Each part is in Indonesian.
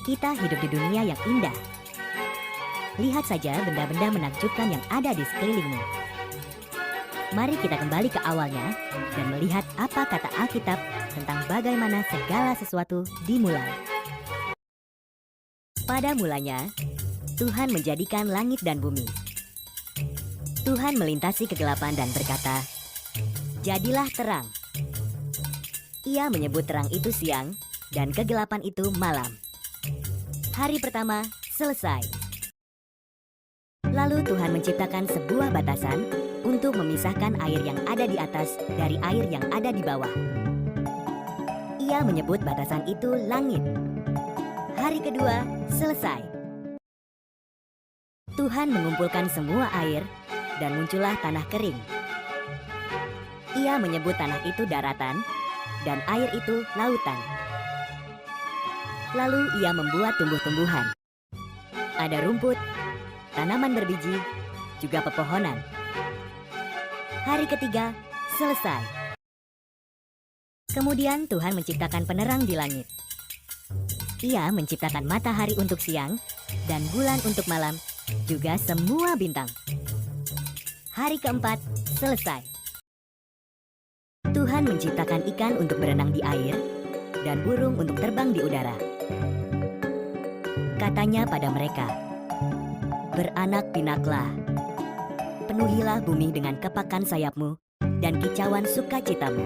Kita hidup di dunia yang indah. Lihat saja benda-benda menakjubkan yang ada di sekelilingmu. Mari kita kembali ke awalnya dan melihat apa kata Alkitab tentang bagaimana segala sesuatu dimulai. Pada mulanya, Tuhan menjadikan langit dan bumi. Tuhan melintasi kegelapan dan berkata, "Jadilah terang." Ia menyebut terang itu siang dan kegelapan itu malam. Hari pertama selesai. Lalu Tuhan menciptakan sebuah batasan untuk memisahkan air yang ada di atas dari air yang ada di bawah. Ia menyebut batasan itu langit. Hari kedua selesai. Tuhan mengumpulkan semua air dan muncullah tanah kering. Ia menyebut tanah itu daratan dan air itu lautan. Lalu ia membuat tumbuh-tumbuhan. Ada rumput, tanaman berbiji, juga pepohonan. Hari ketiga selesai. Kemudian Tuhan menciptakan penerang di langit. Ia menciptakan matahari untuk siang dan bulan untuk malam, juga semua bintang. Hari keempat selesai. Tuhan menciptakan ikan untuk berenang di air dan burung untuk terbang di udara. Katanya pada mereka, "Beranak pinaklah, penuhilah bumi dengan kepakan sayapmu dan kicauan sukacitamu."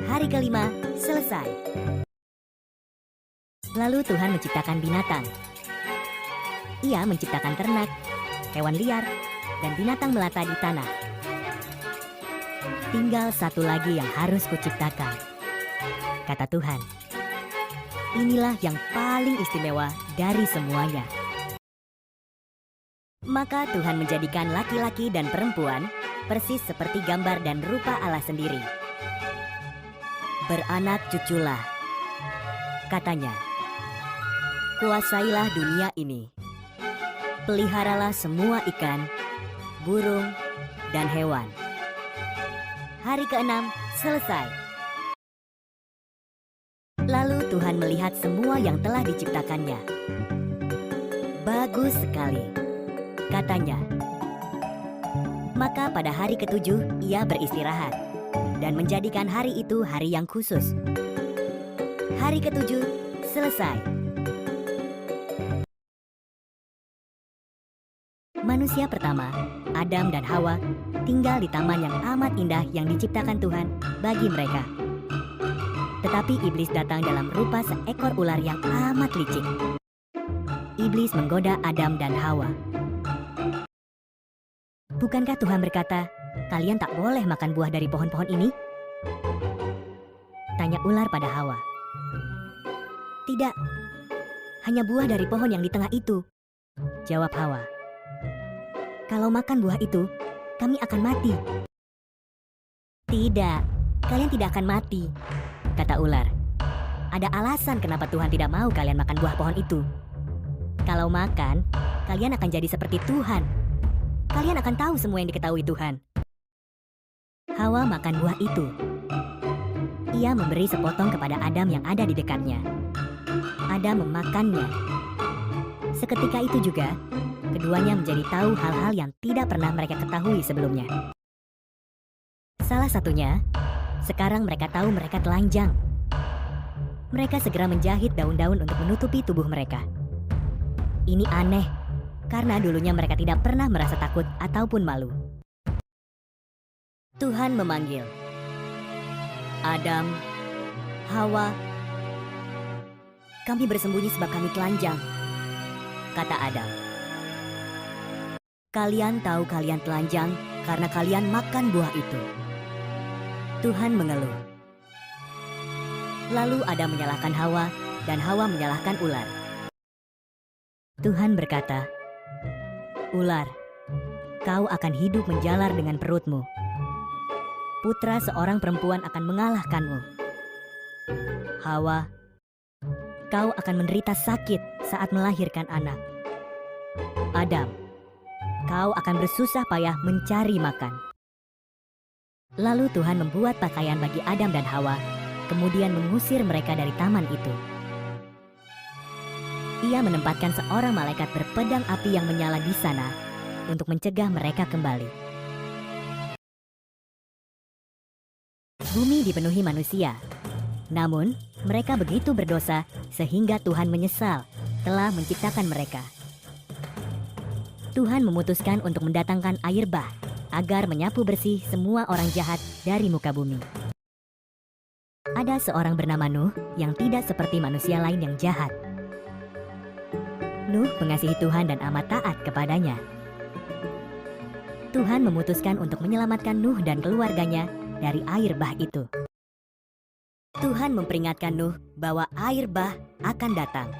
Hari kelima selesai. Lalu Tuhan menciptakan binatang. Ia menciptakan ternak, hewan liar, dan binatang melata di tanah. "Tinggal satu lagi yang harus kuciptakan," kata Tuhan. "Inilah yang paling istimewa dari semuanya." Maka Tuhan menjadikan laki-laki dan perempuan persis seperti gambar dan rupa Allah sendiri. "Beranak cuculah," katanya. "Kuasailah dunia ini. Peliharalah semua ikan, burung, dan hewan." Hari keenam selesai. Lalu Tuhan melihat semua yang telah diciptakannya. "Bagus sekali," katanya. Maka pada hari ketujuh ia beristirahat dan menjadikan hari itu hari yang khusus. Hari ketujuh selesai. Manusia pertama, Adam dan Hawa, tinggal di taman yang amat indah yang diciptakan Tuhan bagi mereka. Tetapi iblis datang dalam rupa seekor ular yang amat licik. Iblis menggoda Adam dan Hawa. "Bukankah Tuhan berkata, kalian tak boleh makan buah dari pohon-pohon ini?" tanya ular pada Hawa. "Tidak, hanya buah dari pohon yang di tengah itu," jawab Hawa. "Kalau makan buah itu, kami akan mati." "Tidak, kalian tidak akan mati," kata ular. "Ada alasan kenapa Tuhan tidak mau kalian makan buah pohon itu. Kalau makan, kalian akan jadi seperti Tuhan. Kalian akan tahu semua yang diketahui Tuhan." Hawa makan buah itu. Ia memberi sepotong kepada Adam yang ada di dekatnya. Adam memakannya. Seketika itu juga, keduanya menjadi tahu hal-hal yang tidak pernah mereka ketahui sebelumnya. Salah satunya, sekarang mereka tahu mereka telanjang. Mereka segera menjahit daun-daun untuk menutupi tubuh mereka. Ini aneh, karena dulunya mereka tidak pernah merasa takut ataupun malu. Tuhan memanggil, "Adam, Hawa." "Kami bersembunyi sebab kami telanjang," kata Adam. "Kalian tahu kalian telanjang karena kalian makan buah itu." Tuhan mengeluh. Lalu Adam menyalahkan Hawa dan Hawa menyalahkan ular. Tuhan berkata, "Ular, kau akan hidup menjalar dengan perutmu. Putra seorang perempuan akan mengalahkanmu. Hawa, kau akan menderita sakit saat melahirkan anak. Adam, kau akan bersusah payah mencari makan." Lalu Tuhan membuat pakaian bagi Adam dan Hawa, kemudian mengusir mereka dari taman itu. Ia menempatkan seorang malaikat berpedang api yang menyala di sana untuk mencegah mereka kembali. Bumi dipenuhi manusia. Namun, mereka begitu berdosa sehingga Tuhan menyesal telah menciptakan mereka. Tuhan memutuskan untuk mendatangkan air bah agar menyapu bersih semua orang jahat dari muka bumi. Ada seorang bernama Nuh yang tidak seperti manusia lain yang jahat. Nuh mengasihi Tuhan dan amat taat kepadanya. Tuhan memutuskan untuk menyelamatkan Nuh dan keluarganya dari air bah itu. Tuhan memperingatkan Nuh bahwa air bah akan datang.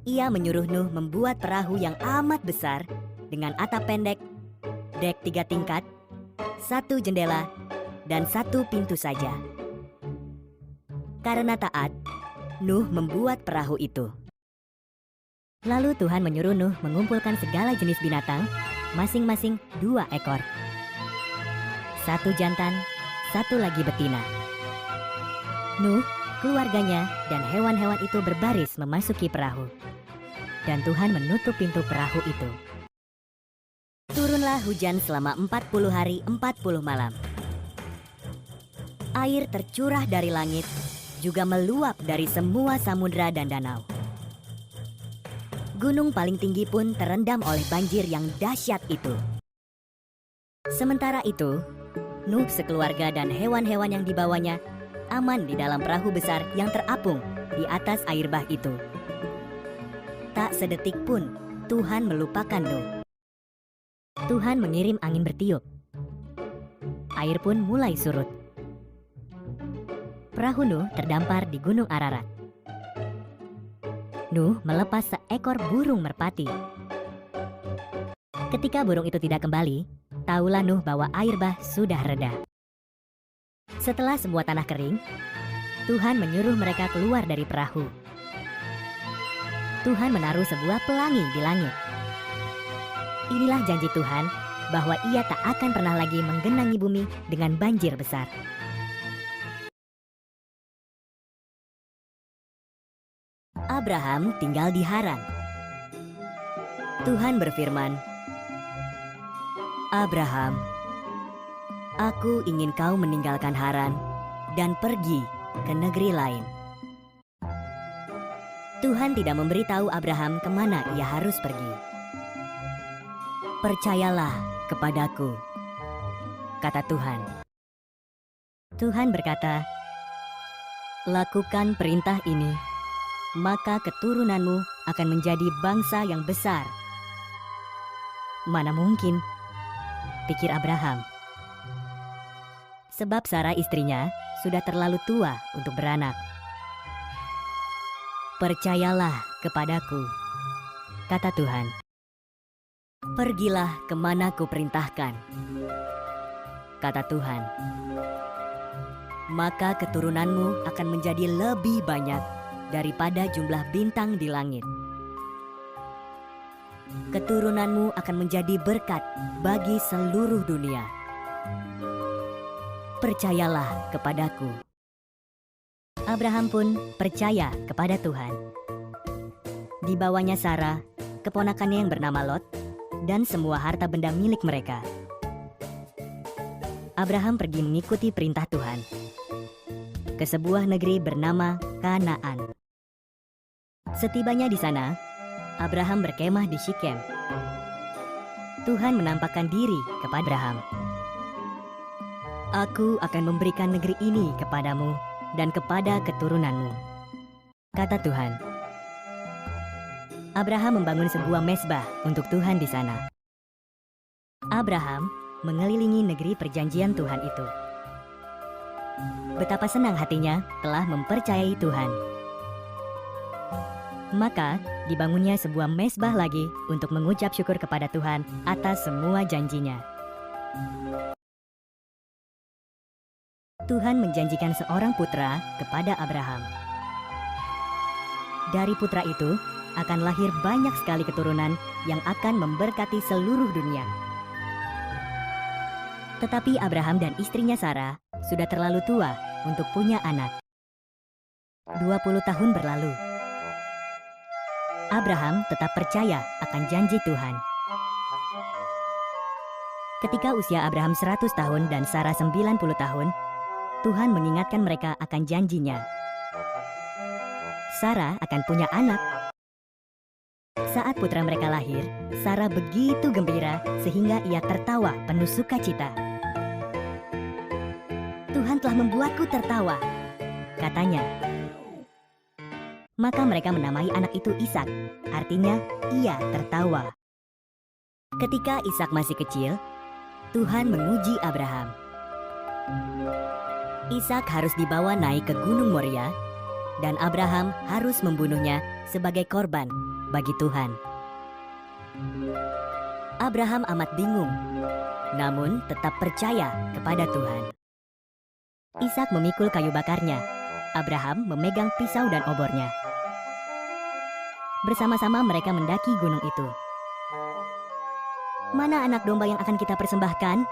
Ia menyuruh Nuh membuat perahu yang amat besar dengan atap pendek, dek 3 tingkat, 1 jendela, dan 1 pintu saja. Karena taat, Nuh membuat perahu itu. Lalu Tuhan menyuruh Nuh mengumpulkan segala jenis binatang, masing-masing 2 ekor. 1 jantan, 1 lagi betina. Nuh, keluarganya, dan hewan-hewan itu berbaris memasuki perahu. Dan Tuhan menutup pintu perahu itu. Turunlah hujan selama 40 hari 40 malam. Air tercurah dari langit, juga meluap dari semua samudra dan danau. Gunung paling tinggi pun terendam oleh banjir yang dahsyat itu. Sementara itu, Nuh sekeluarga dan hewan-hewan yang dibawanya aman di dalam perahu besar yang terapung di atas air bah itu. Tak sedetik pun Tuhan melupakan Nuh. Tuhan mengirim angin bertiup. Air pun mulai surut. Perahu Nuh terdampar di Gunung Ararat. Nuh melepas seekor burung merpati. Ketika burung itu tidak kembali, tahulah Nuh bahwa air bah sudah reda. Setelah semua tanah kering, Tuhan menyuruh mereka keluar dari perahu. Tuhan menaruh sebuah pelangi di langit. Inilah janji Tuhan bahwa Ia tak akan pernah lagi menggenangi bumi dengan banjir besar. Abraham tinggal di Haran. Tuhan berfirman, "Abraham, aku ingin kau meninggalkan Haran dan pergi ke negeri lain." Tuhan tidak memberitahu Abraham kemana ia harus pergi. "Percayalah kepadaku," kata Tuhan. Tuhan berkata, "Lakukan perintah ini, maka keturunanmu akan menjadi bangsa yang besar." Mana mungkin, pikir Abraham. Sebab Sarah istrinya sudah terlalu tua untuk beranak. "Percayalah kepadaku," kata Tuhan. "Pergilah kemana kuperintahkan," kata Tuhan. "Maka keturunanmu akan menjadi lebih banyak daripada jumlah bintang di langit. Keturunanmu akan menjadi berkat bagi seluruh dunia. Percayalah kepadaku." Abraham pun percaya kepada Tuhan. Dibawanya Sarah, keponakannya yang bernama Lot, dan semua harta benda milik mereka. Abraham pergi mengikuti perintah Tuhan ke sebuah negeri bernama Kanaan. Setibanya di sana, Abraham berkemah di Sikem. Tuhan menampakkan diri kepada Abraham. "Aku akan memberikan negeri ini kepadamu dan kepada keturunanmu," kata Tuhan. Abraham membangun sebuah mezbah untuk Tuhan di sana. Abraham mengelilingi negeri perjanjian Tuhan itu. Betapa senang hatinya telah mempercayai Tuhan. Maka dibangunnya sebuah mezbah lagi untuk mengucap syukur kepada Tuhan atas semua janjinya. Tuhan menjanjikan seorang putra kepada Abraham. Dari putra itu akan lahir banyak sekali keturunan yang akan memberkati seluruh dunia. Tetapi Abraham dan istrinya Sarah sudah terlalu tua untuk punya anak. 20 tahun berlalu. Abraham tetap percaya akan janji Tuhan. Ketika usia Abraham 100 tahun dan Sarah 90 tahun, Tuhan mengingatkan mereka akan janjinya. Sarah akan punya anak. Saat putra mereka lahir, Sarah begitu gembira sehingga ia tertawa penuh sukacita. Tuhan telah membuatku tertawa, katanya. Maka mereka menamai anak itu Ishak, artinya ia tertawa. Ketika Ishak masih kecil, Tuhan menguji Abraham. Ishak harus dibawa naik ke Gunung Moria, dan Abraham harus membunuhnya sebagai korban bagi Tuhan. Abraham amat bingung, namun tetap percaya kepada Tuhan. Ishak memikul kayu bakarnya, Abraham memegang pisau dan obornya. Bersama-sama mereka mendaki gunung itu. "Mana anak domba yang akan kita persembahkan?"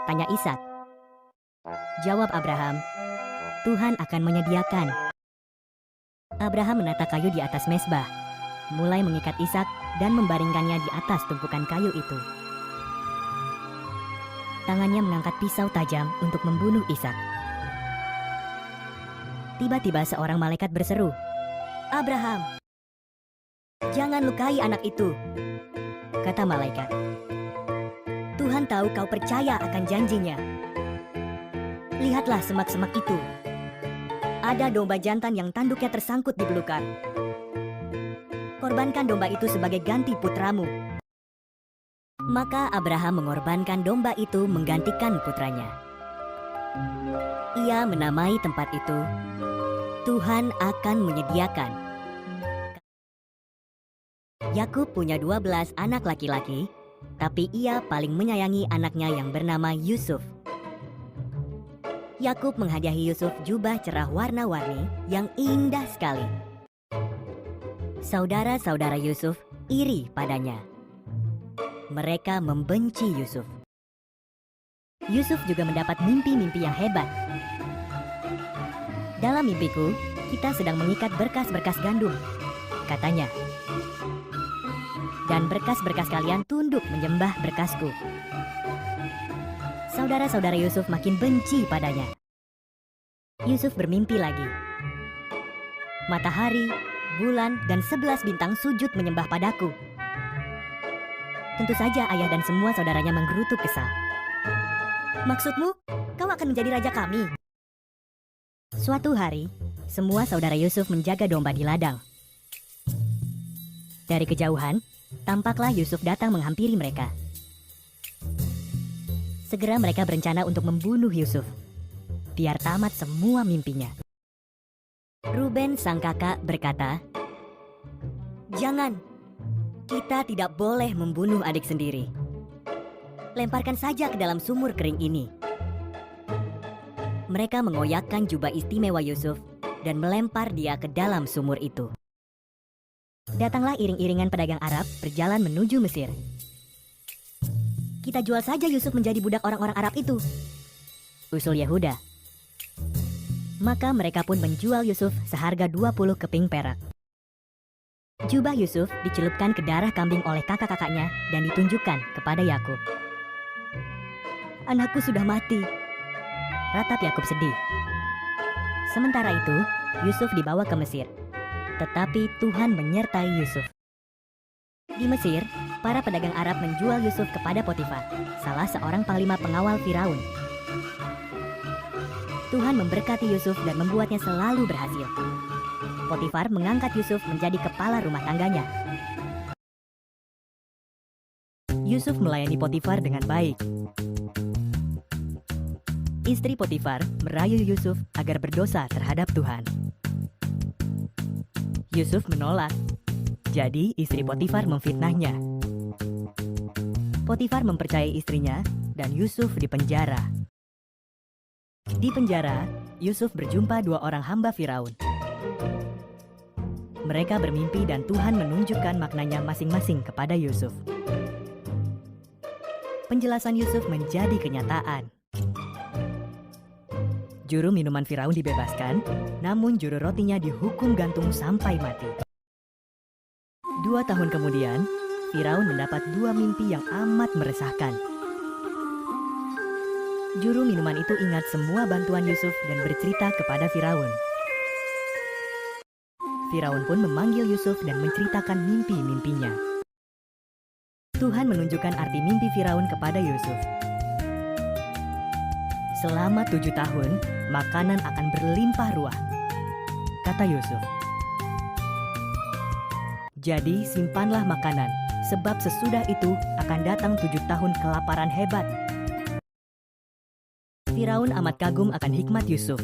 tanya Ishak. Jawab Abraham, "Tuhan akan menyediakan." Abraham menata kayu di atas mezbah, mulai mengikat Ishak dan membaringkannya di atas tumpukan kayu itu. Tangannya mengangkat pisau tajam untuk membunuh Ishak. Tiba-tiba seorang malaikat berseru, "Abraham, jangan lukai anak itu," kata malaikat. "Tuhan tahu kau percaya akan janjinya. Lihatlah semak-semak itu. Ada domba jantan yang tanduknya tersangkut di belukar. Korbankan domba itu sebagai ganti putramu." Maka Abraham mengorbankan domba itu menggantikan putranya. Ia menamai tempat itu, "Tuhan akan menyediakan." Yakub punya 12 anak laki-laki, tapi ia paling menyayangi anaknya yang bernama Yusuf. Yakub menghadiahi Yusuf jubah cerah warna-warni yang indah sekali. Saudara-saudara Yusuf iri padanya. Mereka membenci Yusuf. Yusuf juga mendapat mimpi-mimpi yang hebat. "Dalam mimpiku, kita sedang mengikat berkas-berkas gandum," katanya. "Dan berkas-berkas kalian tunduk menyembah berkasku." Saudara-saudara Yusuf makin benci padanya. Yusuf bermimpi lagi. "Matahari, bulan, dan 11 bintang sujud menyembah padaku." Tentu saja ayah dan semua saudaranya menggerutu kesal. "Maksudmu, kau akan menjadi raja kami?" Suatu hari, semua saudara Yusuf menjaga domba di ladang. Dari kejauhan, tampaklah Yusuf datang menghampiri mereka. Segera mereka berencana untuk membunuh Yusuf, biar tamat semua mimpinya. Ruben sang kakak berkata, "Jangan, kita tidak boleh membunuh adik sendiri. Lemparkan saja ke dalam sumur kering ini." Mereka mengoyakkan jubah istimewa Yusuf dan melempar dia ke dalam sumur itu. Datanglah iring-iringan pedagang Arab berjalan menuju Mesir. "Kita jual saja Yusuf menjadi budak orang-orang Arab itu," usul Yehuda. Maka mereka pun menjual Yusuf seharga 20 keping perak. Jubah Yusuf dicelupkan ke darah kambing oleh kakak-kakaknya dan ditunjukkan kepada Yakub. "Anakku sudah mati," ratap Yakub sedih. Sementara itu, Yusuf dibawa ke Mesir. Tetapi Tuhan menyertai Yusuf. Di Mesir, para pedagang Arab menjual Yusuf kepada Potifar, salah seorang panglima pengawal Firaun. Tuhan memberkati Yusuf dan membuatnya selalu berhasil. Potifar mengangkat Yusuf menjadi kepala rumah tangganya. Yusuf melayani Potifar dengan baik. Istri Potifar merayu Yusuf agar berdosa terhadap Tuhan. Yusuf menolak, jadi istri Potifar memfitnahnya. Potifar mempercayai istrinya dan Yusuf dipenjara. Di penjara, Yusuf berjumpa 2 orang hamba Firaun. Mereka bermimpi dan Tuhan menunjukkan maknanya masing-masing kepada Yusuf. Penjelasan Yusuf menjadi kenyataan. Juru minuman Firaun dibebaskan, namun juru rotinya dihukum gantung sampai mati. 2 tahun kemudian, Firaun mendapat 2 mimpi yang amat meresahkan. Juru minuman itu ingat semua bantuan Yusuf dan bercerita kepada Firaun. Firaun pun memanggil Yusuf dan menceritakan mimpi-mimpinya. Tuhan menunjukkan arti mimpi Firaun kepada Yusuf. Selama 7 tahun, makanan akan berlimpah ruah, kata Yusuf. Jadi simpanlah makanan, sebab sesudah itu akan datang 7 tahun kelaparan hebat. Firaun amat kagum akan hikmat Yusuf.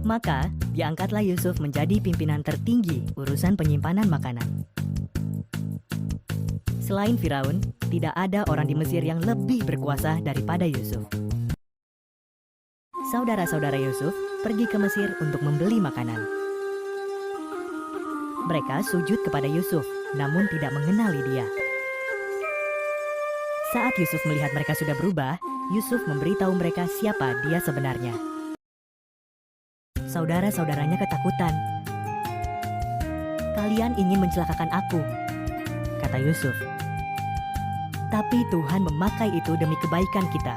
Maka, diangkatlah Yusuf menjadi pimpinan tertinggi urusan penyimpanan makanan. Selain Firaun, tidak ada orang di Mesir yang lebih berkuasa daripada Yusuf. Saudara-saudara Yusuf pergi ke Mesir untuk membeli makanan. Mereka sujud kepada Yusuf, namun tidak mengenali dia. Saat Yusuf melihat mereka sudah berubah, Yusuf memberitahu mereka siapa dia sebenarnya. Saudara-saudaranya ketakutan. "Kalian ingin mencelakakan aku," kata Yusuf. "Tapi Tuhan memakai itu demi kebaikan kita.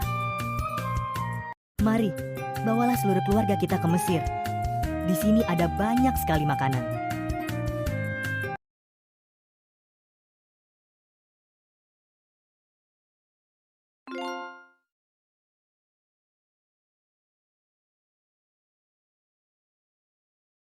Mari, bawalah seluruh keluarga kita ke Mesir. Di sini ada banyak sekali makanan.